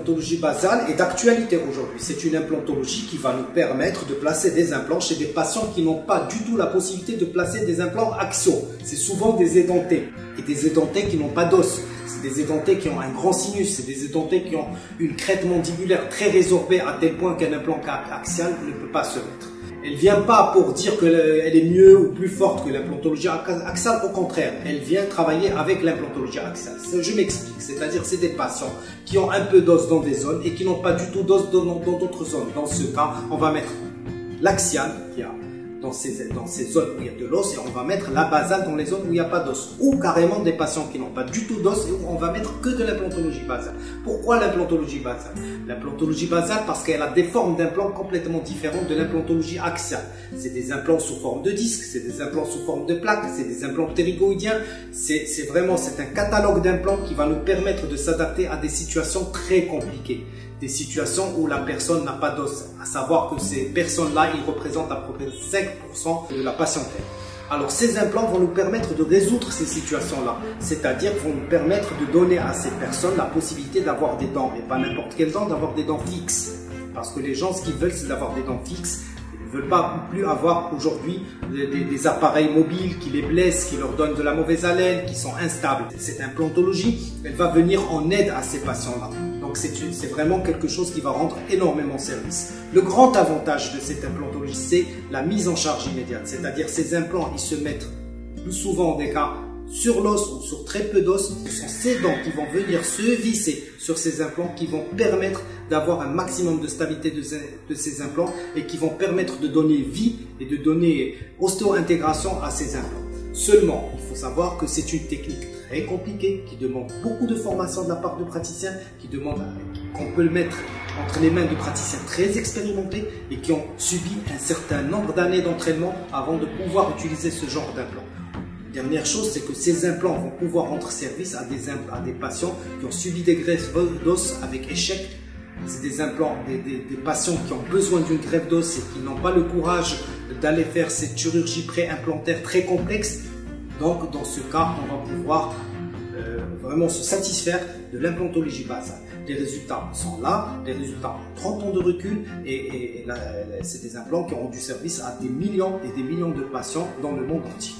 l'implantologie basale est d'actualité aujourd'hui. C'est une implantologie qui va nous permettre de placer des implants chez des patients qui n'ont pas du tout la possibilité de placer des implants axiaux. C'est souvent des édentés, et des édentés qui n'ont pas d'os. C'est des édentés qui ont un grand sinus, c'est des édentés qui ont une crête mandibulaire très résorbée à tel point qu'un implant axial ne peut pas se mettre. Elle ne vient pas pour dire qu'elle est mieux ou plus forte que l'implantologie axiale, au contraire, elle vient travailler avec l'implantologie axiale. Je m'explique, c'est-à-dire c'est des patients qui ont un peu d'os dans des zones et qui n'ont pas du tout d'os dans d'autres zones. Dans ce cas, on va mettre l'axial qui a dans ces zones où il y a de l'os et on va mettre la basale dans les zones où il n'y a pas d'os. Ou carrément des patients qui n'ont pas du tout d'os et où on va mettre que de l'implantologie basale. Pourquoi l'implantologie basale? L'implantologie basale parce qu'elle a des formes d'implants complètement différentes de l'implantologie axiale. C'est des implants sous forme de disque, c'est des implants sous forme de plaque, c'est des implants ptérygoïdiens. C'est un catalogue d'implants qui va nous permettre de s'adapter à des situations très compliquées. Des situations où la personne n'a pas d'os, à savoir que ces personnes-là, ils représentent à peu près 5% de la patientèle. Alors ces implants vont nous permettre de résoudre ces situations-là, c'est-à-dire vont nous permettre de donner à ces personnes la possibilité d'avoir des dents, et pas n'importe quelles dents, d'avoir des dents fixes. Parce que les gens, ce qu'ils veulent, c'est d'avoir des dents fixes. Ils ne veulent pas plus avoir aujourd'hui des appareils mobiles qui les blessent, qui leur donnent de la mauvaise haleine, qui sont instables. Cette implantologie, elle va venir en aide à ces patients-là. Donc c'est vraiment quelque chose qui va rendre énormément service. Le grand avantage de cette implantologie, c'est la mise en charge immédiate. C'est-à-dire ces implants, ils se mettent plus souvent des cas sur l'os ou sur très peu d'os. Ce sont ces dents qui vont venir se visser sur ces implants qui vont permettre d'avoir un maximum de stabilité de ces implants et qui vont permettre de donner vie et de donner ostéo-intégration à ces implants. Seulement, il faut savoir que c'est une technique très compliquée qui demande beaucoup de formation de la part de praticiens, qu'on peut le mettre entre les mains de praticiens très expérimentés et qui ont subi un certain nombre d'années d'entraînement avant de pouvoir utiliser ce genre d'implant. Dernière chose, c'est que ces implants vont pouvoir rendre service à des patients qui ont subi des greffes d'os avec échec. C'est des implants, des patients qui ont besoin d'une greffe d'os et qui n'ont pas le courage d'aller faire cette chirurgie pré-implantaire très complexe. Donc, dans ce cas, on va pouvoir vraiment se satisfaire de l'implantologie basale. Les résultats sont là, les résultats ont 30 ans de recul et c'est des implants qui ont rendu service à des millions et des millions de patients dans le monde entier.